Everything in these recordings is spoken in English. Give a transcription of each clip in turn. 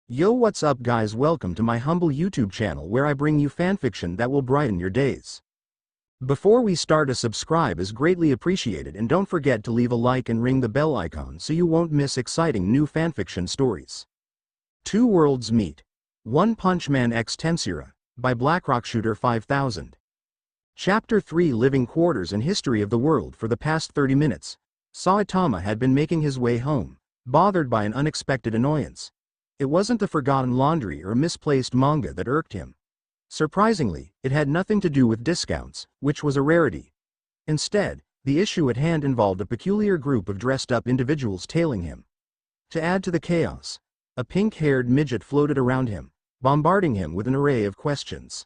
Yo, what's up guys, welcome to my humble YouTube channel where I bring you fanfiction that will brighten your days. Before we start, a subscribe is greatly appreciated, and don't forget to leave a like and ring the bell icon so you won't miss exciting new fanfiction stories. Two Worlds Meet. One Punch Man X Tensura, by blackrockshooter5000. Chapter 3, Living Quarters and History of the World. For the past 30 minutes, Saitama had been making his way home, bothered by an unexpected annoyance. It wasn't the forgotten laundry or misplaced manga that irked him. Surprisingly, it had nothing to do with discounts, which was a rarity. Instead, the issue at hand involved a peculiar group of dressed-up individuals tailing him. To add to the chaos, a pink-haired midget floated around him, bombarding him with an array of questions.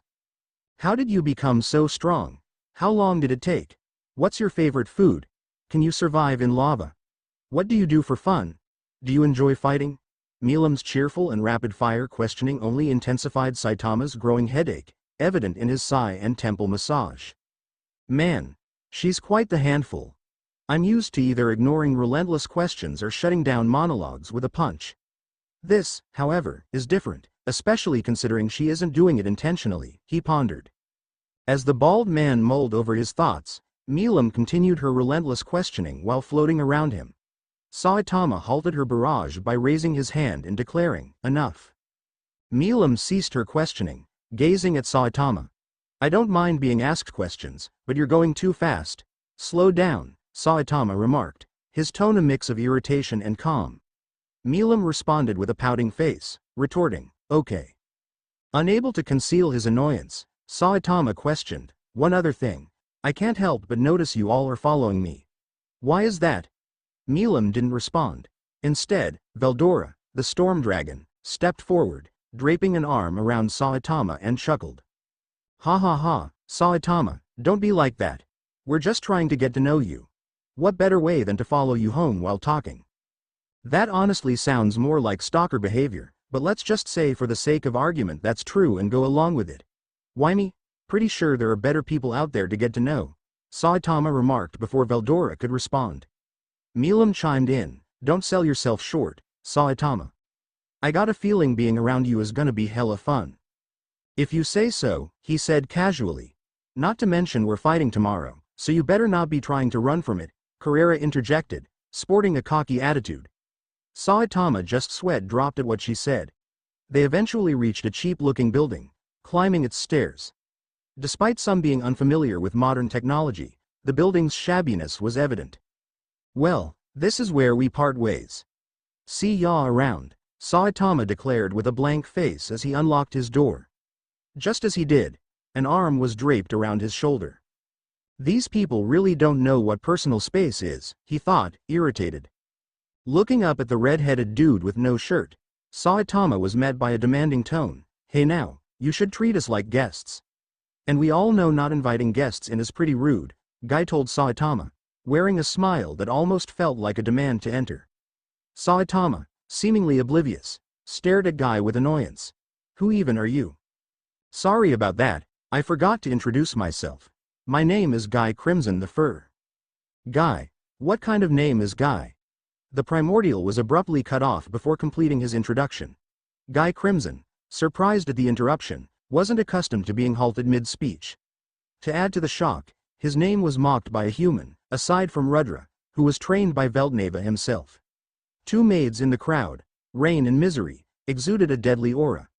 How did you become so strong? How long did it take? What's your favorite food? Can you survive in lava? What do you do for fun? Do you enjoy fighting? Milam's cheerful and rapid-fire questioning only intensified Saitama's growing headache, evident in his sigh and temple massage. Man, she's quite the handful. I'm used to either ignoring relentless questions or shutting down monologues with a punch. This, however, is different, especially considering she isn't doing it intentionally, he pondered. As the bald man mulled over his thoughts, Milam continued her relentless questioning while floating around him. Saitama halted her barrage by raising his hand and declaring, "Enough." Milam ceased her questioning, gazing at Saitama. "I don't mind being asked questions, but you're going too fast. Slow down," Saitama remarked, his tone a mix of irritation and calm. Milam responded with a pouting face, retorting, "Okay." Unable to conceal his annoyance, Saitama questioned, "One other thing. I can't help but notice you all are following me. Why is that?" Milam didn't respond. Instead, Veldora, the storm dragon, stepped forward, draping an arm around Saitama and chuckled. "Ha ha ha, Saitama, don't be like that. We're just trying to get to know you. What better way than to follow you home while talking?" That honestly sounds more like stalker behavior, but let's just say for the sake of argument that's true and go along with it. "Why me? Pretty sure there are better people out there to get to know," Saitama remarked before Veldora could respond. Milam chimed in, "Don't sell yourself short, Saitama. I got a feeling being around you is gonna be hella fun." "If you say so," he said casually. "Not to mention we're fighting tomorrow, so you better not be trying to run from it," Carrera interjected, sporting a cocky attitude. Saitama just sweat dropped at what she said. They eventually reached a cheap-looking building, climbing its stairs. Despite some being unfamiliar with modern technology, the building's shabbiness was evident. "Well, this is where we part ways. See ya around," Saitama declared with a blank face as he unlocked his door. Just as he did, an arm was draped around his shoulder. These people really don't know what personal space is, he thought, irritated. Looking up at the red-headed dude with no shirt, Saitama was met by a demanding tone. "Hey now, you should treat us like guests." "And we all know not inviting guests in is pretty rude," Guy told Saitama, wearing a smile that almost felt like a demand to enter. Saitama, seemingly oblivious, stared at Guy with annoyance. "Who even are you?" "Sorry about that, I forgot to introduce myself. My name is Guy Crimson the Fur." "Guy? What kind of name is Guy?" The primordial was abruptly cut off before completing his introduction. Guy Crimson, surprised at the interruption, wasn't accustomed to being halted mid-speech. To add to the shock, his name was mocked by a human, aside from Rudra, who was trained by Veldneva himself. Two maids in the crowd, Rain and Misery, exuded a deadly aura.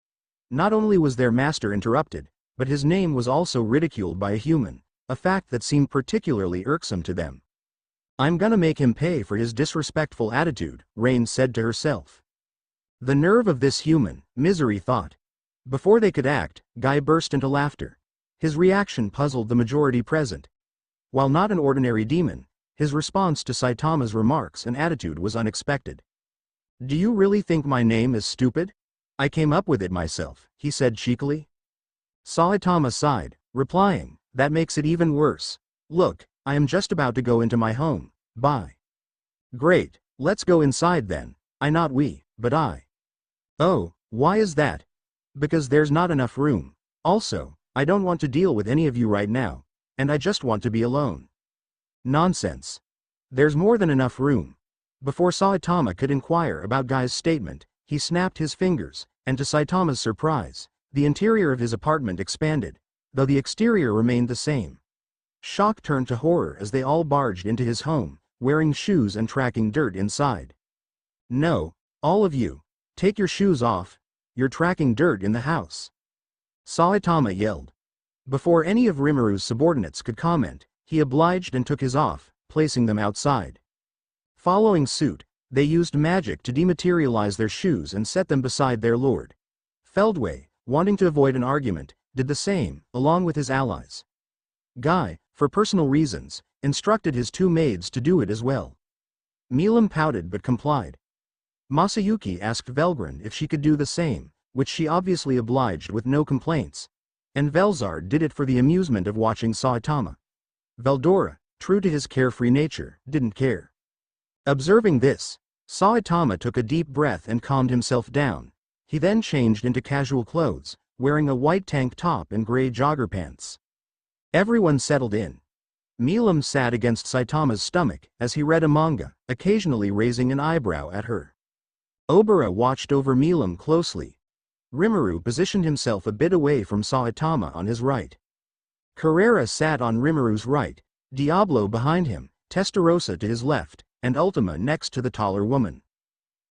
Not only was their master interrupted, but his name was also ridiculed by a human, a fact that seemed particularly irksome to them. "I'm gonna make him pay for his disrespectful attitude," Rain said to herself. The nerve of this human, Misery thought. Before they could act, Guy burst into laughter. His reaction puzzled the majority present. While not an ordinary demon, his response to Saitama's remarks and attitude was unexpected. "Do you really think my name is stupid? I came up with it myself," he said cheekily. Saitama sighed, replying, "That makes it even worse. Look, I am just about to go into my home, bye." "Great, let's go inside then. Not we, but I." "Oh, why is that?" "Because there's not enough room. Also, I don't want to deal with any of you right now, and I just want to be alone." "Nonsense. There's more than enough room." Before Saitama could inquire about Guy's statement, he snapped his fingers, and to Saitama's surprise, the interior of his apartment expanded, though the exterior remained the same. Shock turned to horror as they all barged into his home, wearing shoes and tracking dirt inside. "No, all of you, take your shoes off, you're tracking dirt in the house," Saitama yelled. Before any of Rimuru subordinates could comment, he obliged and took his off, placing them outside. Following suit, they used magic to dematerialize their shoes and set them beside their lord. Feldway, wanting to avoid an argument, did the same, along with his allies. Guy, for personal reasons, instructed his two maids to do it as well. Milam pouted but complied. Masayuki asked Velgrin if she could do the same, which she obviously obliged with no complaints, and Velzard did it for the amusement of watching Saitama. Veldora, true to his carefree nature, didn't care. Observing this, Saitama took a deep breath and calmed himself down. He then changed into casual clothes, wearing a white tank top and gray jogger pants. Everyone settled in. Milam sat against Saitama's stomach as he read a manga, occasionally raising an eyebrow at her. Obara watched over Milam closely. Rimuru positioned himself a bit away from Saitama on his right. Carrera sat on Rimuru's right, Diablo behind him, Testarossa to his left, and Ultima next to the taller woman.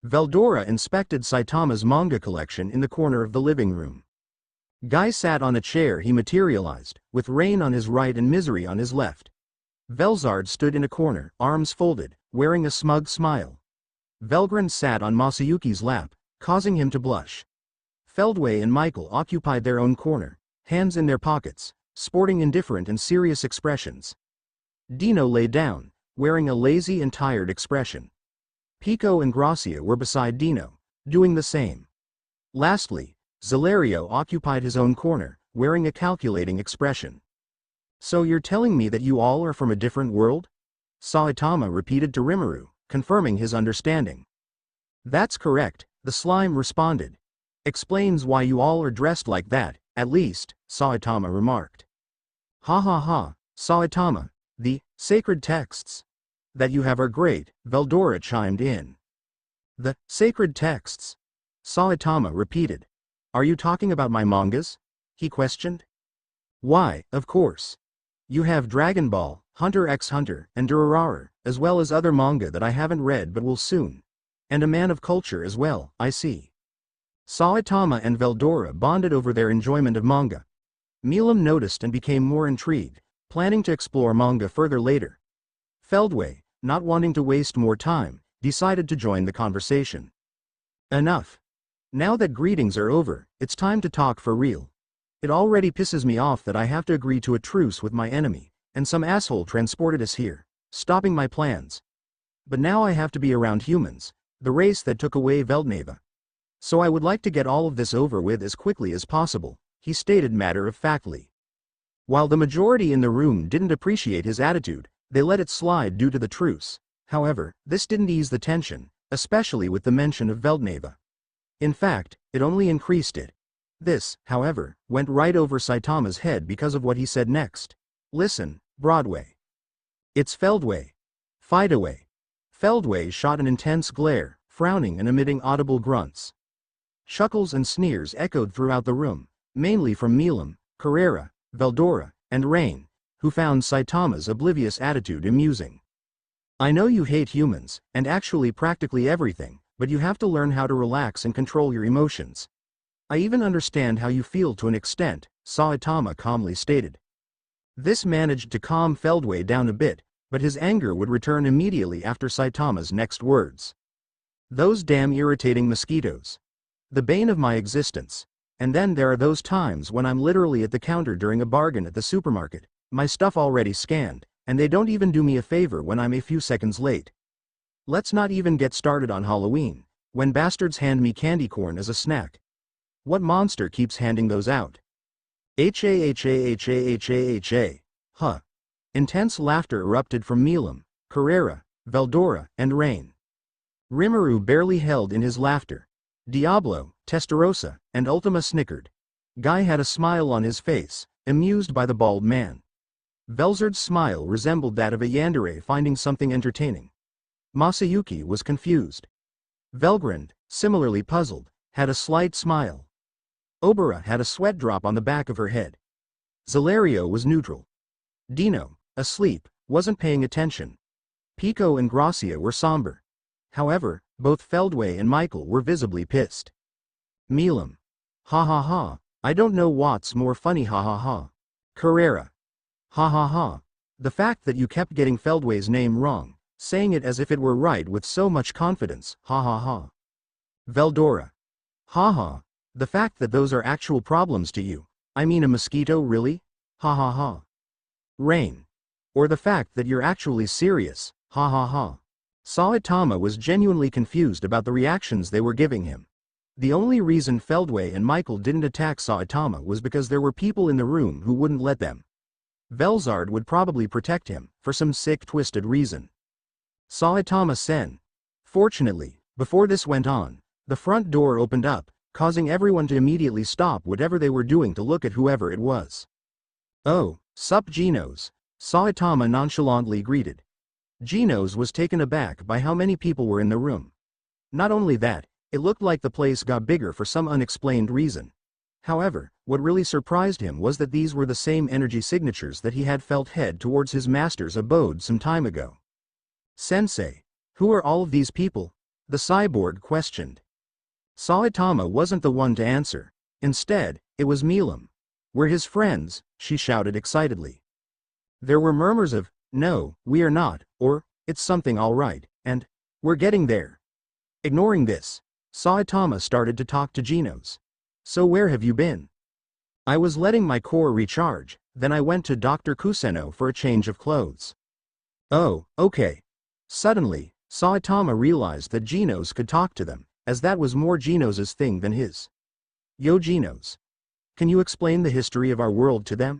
Veldora inspected Saitama's manga collection in the corner of the living room. Guy sat on a chair he materialized, with Rain on his right and Misery on his left. Velzard stood in a corner, arms folded, wearing a smug smile. Velgrin sat on Masayuki's lap, causing him to blush. Feldway and Michael occupied their own corner, hands in their pockets, sporting indifferent and serious expressions. Dino lay down, wearing a lazy and tired expression. Pico and Gracia were beside Dino, doing the same. Lastly, Zalerio occupied his own corner, wearing a calculating expression. "So you're telling me that you all are from a different world?" Saitama repeated to Rimuru, confirming his understanding. "That's correct," the slime responded. "Explains why you all are dressed like that, at least," Saitama remarked. "Ha ha ha, Saitama, the sacred texts that you have are great," Veldora chimed in. "The sacred texts?" Saitama repeated. "Are you talking about my mangas?" he questioned. "Why, of course. You have Dragon Ball, Hunter x Hunter, and Durarara, as well as other manga that I haven't read but will soon. And a man of culture as well, I see." Saitama and Veldora bonded over their enjoyment of manga. Milam noticed and became more intrigued, planning to explore manga further later. Feldway, not wanting to waste more time, decided to join the conversation. "Enough. Now that greetings are over, it's time to talk for real. It already pisses me off that I have to agree to a truce with my enemy, and some asshole transported us here, stopping my plans. But now I have to be around humans, the race that took away Veldneva. So I would like to get all of this over with as quickly as possible," he stated matter-of-factly. While the majority in the room didn't appreciate his attitude, they let it slide due to the truce. However, this didn't ease the tension, especially with the mention of Veldneva. In fact, it only increased it. This, however, went right over Saitama's head because of what he said next. "Listen, Broadway. It's Feldway. Fight away." Feldway shot an intense glare, frowning and emitting audible grunts. Chuckles and sneers echoed throughout the room, mainly from Milam, Carrera, Veldora, and Rain, who found Saitama's oblivious attitude amusing. "I know you hate humans, and actually practically everything, but you have to learn how to relax and control your emotions. I even understand how you feel to an extent," Saitama calmly stated. This managed to calm Feldway down a bit, but his anger would return immediately after Saitama's next words. "Those damn irritating mosquitoes. The bane of my existence. And then there are those times when I'm literally at the counter during a bargain at the supermarket, my stuff already scanned, and they don't even do me a favor when I'm a few seconds late. Let's not even get started on Halloween, when bastards hand me candy corn as a snack. What monster keeps handing those out? Ha. Huh." Intense laughter erupted from Milam, Carrera, Veldora, and Rain. Rimuru barely held in his laughter. Diablo, Testarossa, and Ultima snickered. Guy had a smile on his face, amused by the bald man. Velzard's smile resembled that of a yandere finding something entertaining. Masayuki was confused. Velgrind, similarly puzzled, had a slight smile. Obera had a sweat drop on the back of her head. Zalario was neutral. Dino, asleep, wasn't paying attention. Pico and Gracia were somber. However, both Feldway and Michael were visibly pissed. Milam. Ha ha ha, I don't know what's more funny, ha ha ha. Carrera. Ha ha ha. The fact that you kept getting Feldway's name wrong, saying it as if it were right with so much confidence, ha ha ha. Veldora. Ha ha. The fact that those are actual problems to you. I mean, a mosquito, really? Ha ha ha. Rain. Or the fact that you're actually serious, ha ha ha. Saitama was genuinely confused about the reactions they were giving him. The only reason Feldway and Michael didn't attack Saitama was because there were people in the room who wouldn't let them. Velzard would probably protect him, for some sick twisted reason. Saitama-sen. Fortunately, before this went on, the front door opened up, causing everyone to immediately stop whatever they were doing to look at whoever it was. Oh, sup Genos, Saitama nonchalantly greeted. Genos was taken aback by how many people were in the room. Not only that, it looked like the place got bigger for some unexplained reason. However, what really surprised him was that these were the same energy signatures that he had felt head towards his master's abode some time ago. Sensei, who are all of these people? The cyborg questioned. Saitama wasn't the one to answer. Instead, it was Milam. We're his friends, she shouted excitedly. There were murmurs of, no, we are not, or, it's something all right, and, we're getting there. Ignoring this, Saitama started to talk to Genos. So where have you been? I was letting my core recharge, then I went to Dr. Kuseno for a change of clothes. Oh, okay. Suddenly, Saitama realized that Genos could talk to them, as that was more Genos' thing than his. Yo Genos. Can you explain the history of our world to them?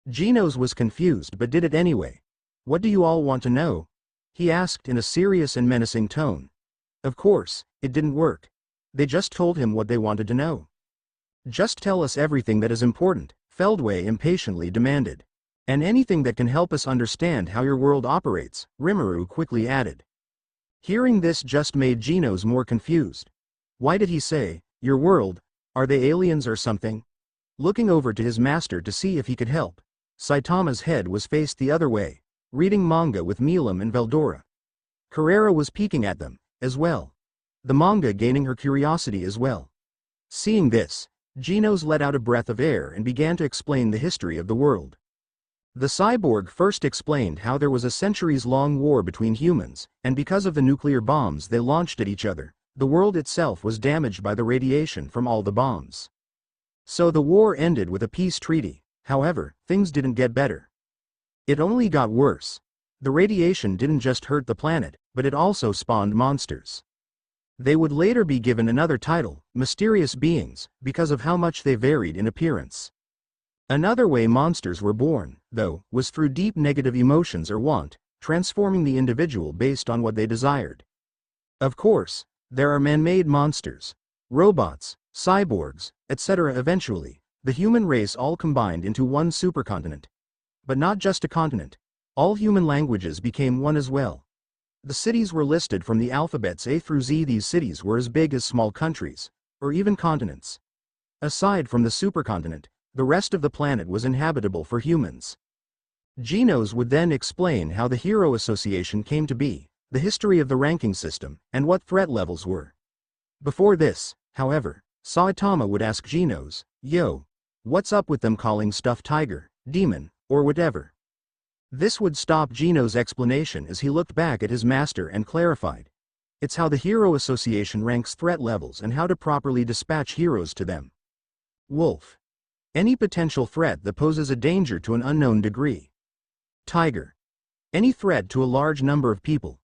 Genos was confused but did it anyway. What do you all want to know? He asked in a serious and menacing tone. Of course, it didn't work. They just told him what they wanted to know. Just tell us everything that is important, Feldway impatiently demanded. And anything that can help us understand how your world operates, Rimuru quickly added. Hearing this just made Genos more confused. Why did he say, your world? Are they aliens or something? Looking over to his master to see if he could help, Saitama's head was faced the other way, reading manga with Milam and Veldora. Carrera was peeking at them, as well. The manga gaining her curiosity as well. Seeing this, Genos let out a breath of air and began to explain the history of the world. The cyborg first explained how there was a centuries-long war between humans, and because of the nuclear bombs they launched at each other, the world itself was damaged by the radiation from all the bombs. So the war ended with a peace treaty. However, things didn't get better. It only got worse. The radiation didn't just hurt the planet, but it also spawned monsters. They would later be given another title, mysterious beings, because of how much they varied in appearance. Another way monsters were born, though, was through deep negative emotions or want, transforming the individual based on what they desired. Of course, there are man-made monsters, robots, cyborgs, etc. Eventually, the human race all combined into one supercontinent. But not just a continent. All human languages became one as well. The cities were listed from the alphabets A through Z. These cities were as big as small countries, or even continents. Aside from the supercontinent, the rest of the planet was inhabitable for humans. Genos would then explain how the Hero Association came to be, the history of the ranking system, and what threat levels were. Before this, however, Saitama would ask Genos, yo, what's up with them calling stuff tiger, demon, or whatever? This would stop Genos' explanation as he looked back at his master and clarified. It's how the Hero Association ranks threat levels and how to properly dispatch heroes to them. Wolf. Any potential threat that poses a danger to an unknown degree. Tiger. Any threat to a large number of people.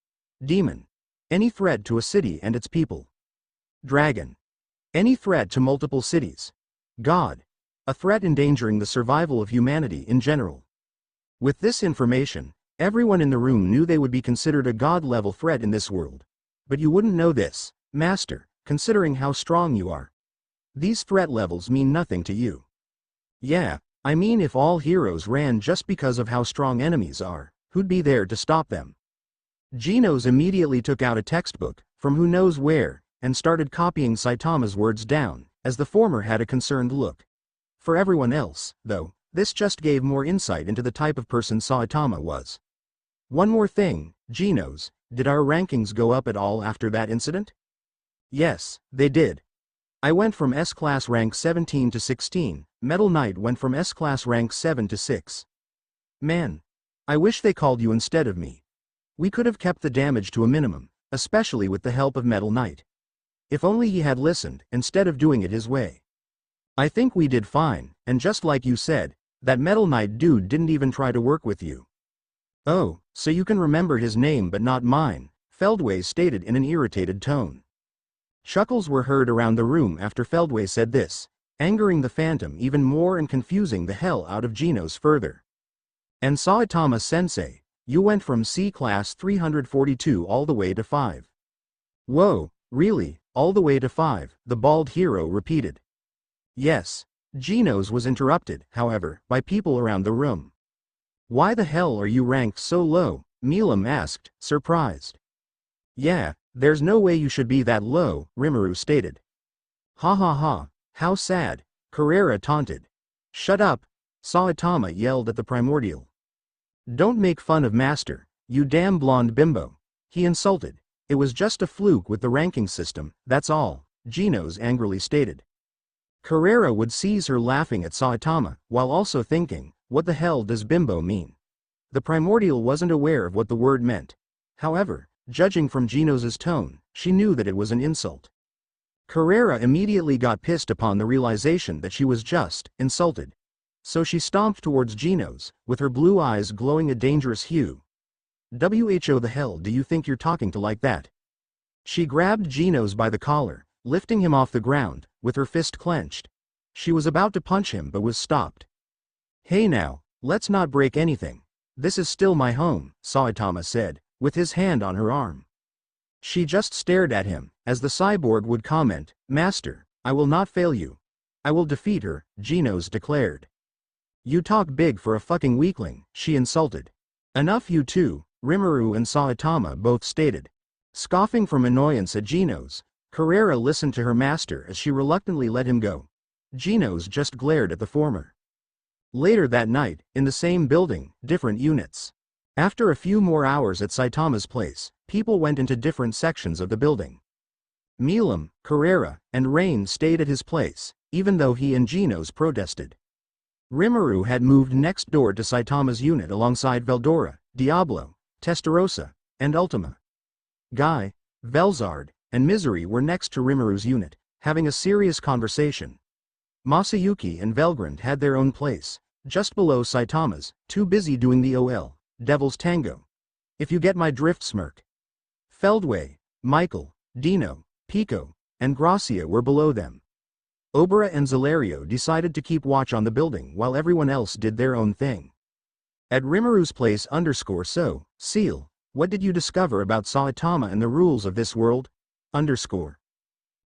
Demon. Any threat to a city and its people. Dragon. Any threat to multiple cities. God. A threat endangering the survival of humanity in general. With this information, everyone in the room knew they would be considered a god-level threat in this world. But you wouldn't know this, Master, considering how strong you are. These threat levels mean nothing to you. Yeah, I mean if all heroes ran just because of how strong enemies are, who'd be there to stop them? Genos immediately took out a textbook, from who knows where, and started copying Saitama's words down, as the former had a concerned look. For everyone else, though, this just gave more insight into the type of person Saitama was. One more thing, Genos, did our rankings go up at all after that incident? Yes, they did. I went from S-Class rank 17 to 16, Metal Knight went from S-Class rank 7 to 6. Man. I wish they called you instead of me. We could have kept the damage to a minimum, especially with the help of Metal Knight. If only he had listened, instead of doing it his way. I think we did fine, and just like you said, that Metal Knight dude didn't even try to work with you. Oh, so you can remember his name but not mine, Feldway stated in an irritated tone. Chuckles were heard around the room after Feldway said this, angering the Phantom even more and confusing the hell out of Genos further. And Saitama-sensei, you went from C-Class 342 all the way to 5. Whoa, really, all the way to 5, the bald hero repeated. Yes. Genos was interrupted, however, by people around the room. Why the hell are you ranked so low? Milam asked, surprised. Yeah, there's no way you should be that low, Rimuru stated. Ha ha ha, how sad, Carrera taunted. Shut up, Saitama yelled at the primordial. Don't make fun of Master, you damn blonde bimbo. He insulted. It was just a fluke with the ranking system, that's all, Genos angrily stated. Carrera would seize her laughing at Saitama, while also thinking, what the hell does bimbo mean? The primordial wasn't aware of what the word meant. However, judging from Genos' tone, she knew that it was an insult. Carrera immediately got pissed upon the realization that she was just insulted. So she stomped towards Genos, with her blue eyes glowing a dangerous hue. Who the hell do you think you're talking to like that? She grabbed Genos by the collar, lifting him off the ground, with her fist clenched. She was about to punch him but was stopped. Hey now, let's not break anything. This is still my home, Saitama said, with his hand on her arm. She just stared at him, as the cyborg would comment, Master, I will not fail you. I will defeat her, Genos declared. You talk big for a fucking weakling, she insulted. Enough you two, Rimuru and Saitama both stated. Scoffing from annoyance at Genos, Carrera listened to her master as she reluctantly let him go. Genos just glared at the former. Later that night, in the same building, different units. After a few more hours at Saitama's place, people went into different sections of the building. Milam, Carrera, and Rain stayed at his place, even though he and Genos protested. Rimuru had moved next door to Saitama's unit alongside Veldora, Diablo, Testarossa, and Ultima. Guy, Velzard, and Misery were next to Rimuru's unit, having a serious conversation. Masayuki and Velgrand had their own place, just below Saitama's, too busy doing the Devil's Tango. If you get my drift smirk. Feldway, Michael, Dino, Pico, and Gracia were below them. Obera and Zalario decided to keep watch on the building while everyone else did their own thing. At Rimuru's place _so, Seal, what did you discover about Saitama and the rules of this world?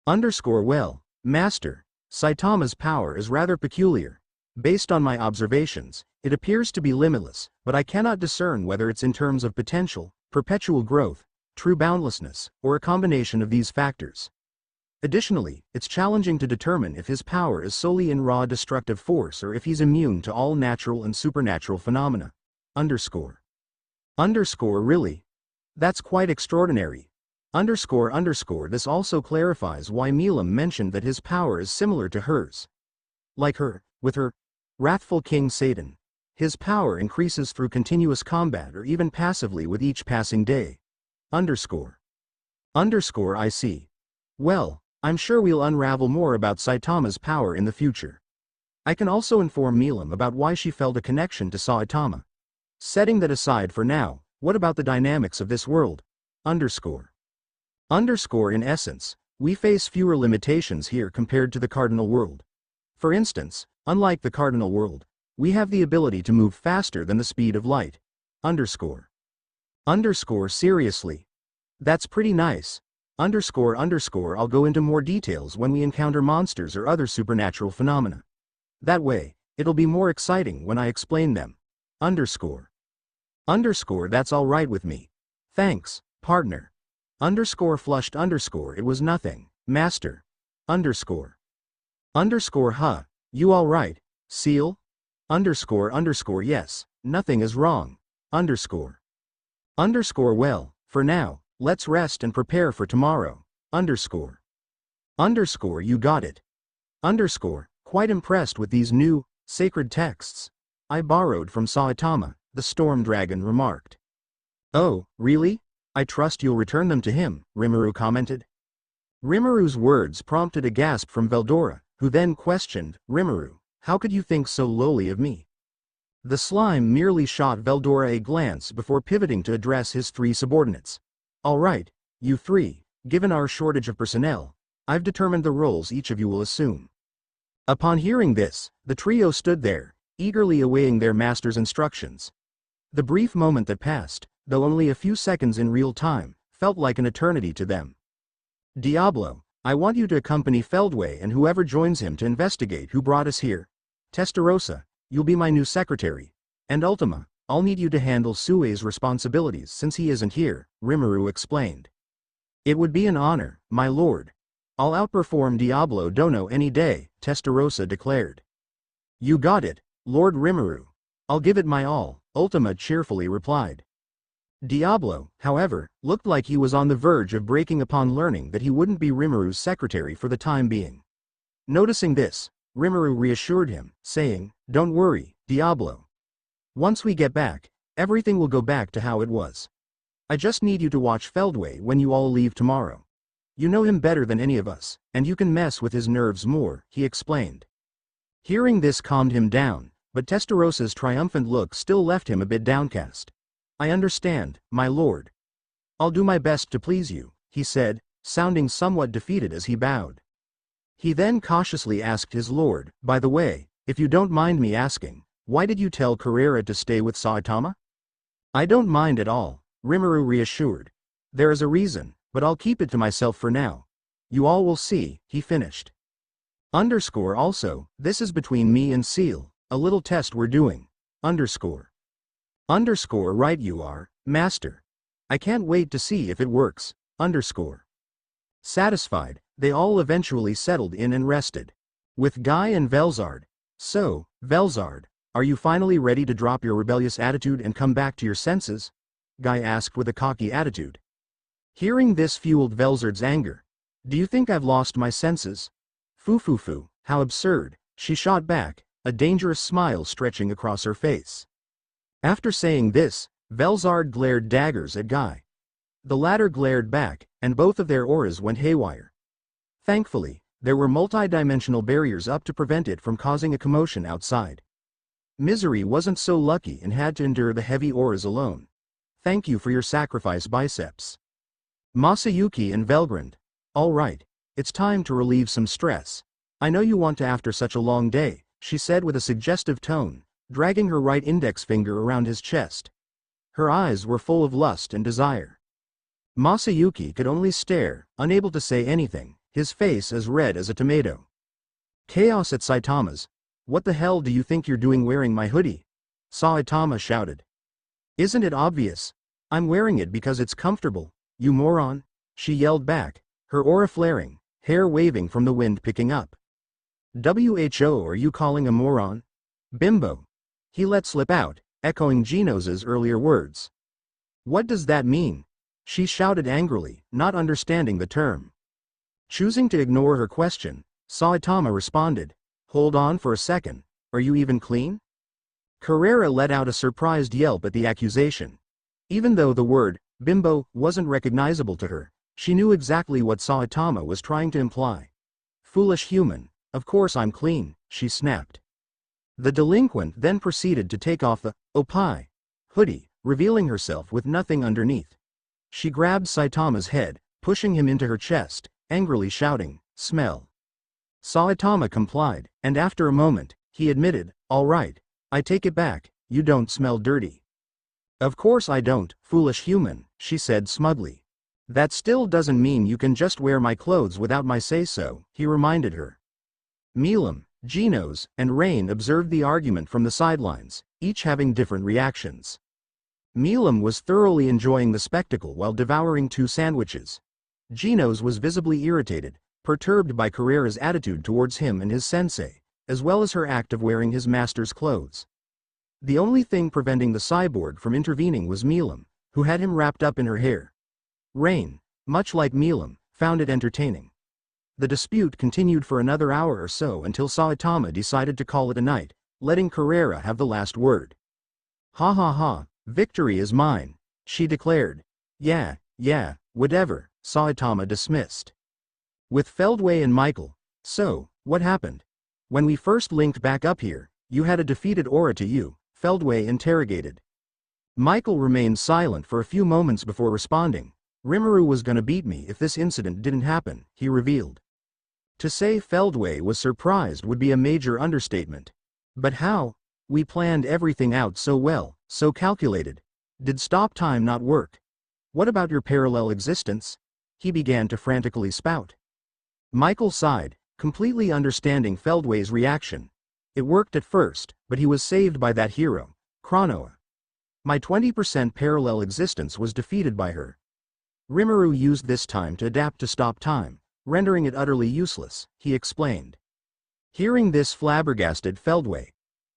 Well, Master, Saitama's power is rather peculiar. Based on my observations, it appears to be limitless, but I cannot discern whether it's in terms of potential, perpetual growth, true boundlessness, or a combination of these factors. Additionally, it's challenging to determine if his power is solely in raw destructive force or if he's immune to all natural and supernatural phenomena. Really? That's quite extraordinary. This also clarifies why Milam mentioned that his power is similar to hers. Like her, with her wrathful King Satan. His power increases through continuous combat or even passively with each passing day. I see. Well, I'm sure we'll unravel more about Saitama's power in the future. I can also inform Milam about why she felt a connection to Saitama. Setting that aside for now, what about the dynamics of this world? In essence, we face fewer limitations here compared to the Cardinal World. For instance, unlike the Cardinal World, we have the ability to move faster than the speed of light. Seriously. That's pretty nice. I'll go into more details when we encounter monsters or other supernatural phenomena. That way, it'll be more exciting when I explain them. That's alright with me. Thanks, partner. Underscore flushed underscore it was nothing, master. Underscore. Underscore huh, you alright, seal? Underscore underscore yes, nothing is wrong. Underscore. Underscore well, for now, let's rest and prepare for tomorrow. Underscore. Underscore you got it. Underscore, quite impressed with these new, sacred texts. I borrowed from Saitama, the storm dragon remarked. Oh, really? I trust you'll return them to him, Rimuru commented. Rimuru's words prompted a gasp from Veldora, who then questioned, Rimuru, how could you think so lowly of me? The slime merely shot Veldora a glance before pivoting to address his three subordinates. All right, you three, given our shortage of personnel, I've determined the roles each of you will assume. Upon hearing this, the trio stood there, eagerly awaiting their master's instructions. The brief moment that passed, though only a few seconds in real time, felt like an eternity to them. Diablo, I want you to accompany Feldway and whoever joins him to investigate who brought us here. Testarossa, you'll be my new secretary. And Ultima, I'll need you to handle Sue's responsibilities since he isn't here, Rimuru explained. It would be an honor, my lord. I'll outperform Diablo Dono any day, Testarossa declared. You got it, Lord Rimuru. I'll give it my all, Ultima cheerfully replied. Diablo, however, looked like he was on the verge of breaking upon learning that he wouldn't be Rimuru's secretary for the time being. Noticing this, Rimuru reassured him, saying, Don't worry, Diablo. Once we get back, everything will go back to how it was. I just need you to watch Feldway when you all leave tomorrow. You know him better than any of us, and you can mess with his nerves more, he explained. Hearing this calmed him down, but Testarossa's triumphant look still left him a bit downcast. I understand, my lord. I'll do my best to please you, he said, sounding somewhat defeated as he bowed. He then cautiously asked his lord, by the way, if you don't mind me asking, why did you tell Carrera to stay with Saitama? I don't mind at all, Rimuru reassured. There is a reason, but I'll keep it to myself for now. You all will see, he finished. Underscore also, this is between me and Seal, a little test we're doing. Underscore. Underscore right you are, master. I can't wait to see if it works. Underscore. Satisfied, they all eventually settled in and rested. With Guy and Velzard. So, Velzard, are you finally ready to drop your rebellious attitude and come back to your senses? Guy asked with a cocky attitude. Hearing this fueled Velzard's anger. Do you think I've lost my senses? Foo, how absurd, she shot back, a dangerous smile stretching across her face. After saying this, Velzard glared daggers at Guy. The latter glared back, and both of their auras went haywire. Thankfully, there were multi-dimensional barriers up to prevent it from causing a commotion outside. Misery wasn't so lucky and had to endure the heavy auras alone. Thank you for your sacrifice, Biceps. Masayuki and Velgrand. All right, it's time to relieve some stress. I know you want to after such a long day, she said with a suggestive tone, dragging her right index finger around his chest. Her eyes were full of lust and desire. Masayuki could only stare, unable to say anything, his face as red as a tomato. Chaos at Saitama's. What the hell do you think you're doing wearing my hoodie? Saitama shouted. Isn't it obvious? I'm wearing it because it's comfortable, you moron, she yelled back, her aura flaring, hair waving from the wind picking up. WHO, are you calling a moron? Bimbo. He let slip out, echoing Genos's earlier words. What does that mean? She shouted angrily, not understanding the term. Choosing to ignore her question, Saitama responded, Hold on for a second, are you even clean? Carrera let out a surprised yelp at the accusation. Even though the word, bimbo, wasn't recognizable to her, she knew exactly what Saitama was trying to imply. Foolish human, of course I'm clean, she snapped. The delinquent then proceeded to take off the opai hoodie, revealing herself with nothing underneath. She grabbed Saitama's head, pushing him into her chest, angrily shouting, Smell. Saitama complied, and after a moment, he admitted, All right, I take it back, you don't smell dirty. Of course I don't, foolish human, she said smugly. That still doesn't mean you can just wear my clothes without my say-so, he reminded her. Milam, Genos, and Rain observed the argument from the sidelines, each having different reactions. Milam was thoroughly enjoying the spectacle while devouring 2 sandwiches. Genos was visibly irritated, perturbed by Carrera's attitude towards him and his sensei, as well as her act of wearing his master's clothes. The only thing preventing the cyborg from intervening was Milam, who had him wrapped up in her hair. Rain, much like Milam, found it entertaining. The dispute continued for another hour or so until Saitama decided to call it a night, letting Carrera have the last word. "Ha ha ha, victory is mine," she declared. Yeah, whatever," Saitama dismissed. With Feldway and Michael, "So, what happened? When we first linked back up here, you had a defeated aura to you," Feldway interrogated. Michael remained silent for a few moments before responding. "Rimuru was gonna beat me if this incident didn't happen," he revealed. To say Feldway was surprised would be a major understatement. But how? We planned everything out so well, so calculated. Did stop time not work? What about your parallel existence? He began to frantically spout. Michael sighed, completely understanding Feldway's reaction. It worked at first, but he was saved by that hero, Chronoa. My 20% parallel existence was defeated by her. Rimuru used this time to adapt to stop time, rendering it utterly useless, he explained. Hearing this flabbergasted Feldway.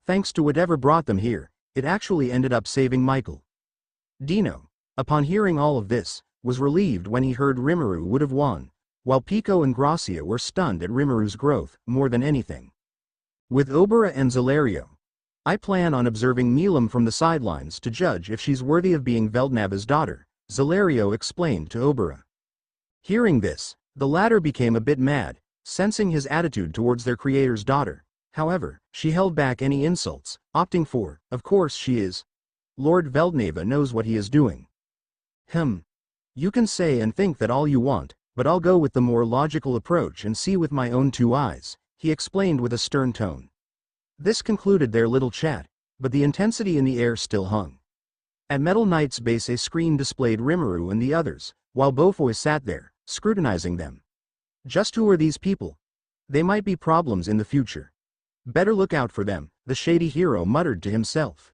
Thanks to whatever brought them here, it actually ended up saving Michael. Dino, upon hearing all of this, was relieved when he heard Rimuru would have won, while Pico and Gracia were stunned at Rimuru's growth, more than anything. With Obera and Zalerio, I plan on observing Milam from the sidelines to judge if she's worthy of being Veldnava's daughter, Zalerio explained to Obera. Hearing this, the latter became a bit mad, sensing his attitude towards their creator's daughter. However, she held back any insults, opting for, "Of course she is. Lord Veldnava knows what he is doing." You can say and think that all you want, but I'll go with the more logical approach and see with my own 2 eyes, he explained with a stern tone. This concluded their little chat, but the intensity in the air still hung. At Metal Knight's base a screen displayed Rimuru and the others, while Beaufoy sat there, scrutinizing them. Just who are these people? They might be problems in the future. Better look out for them, the shady hero muttered to himself.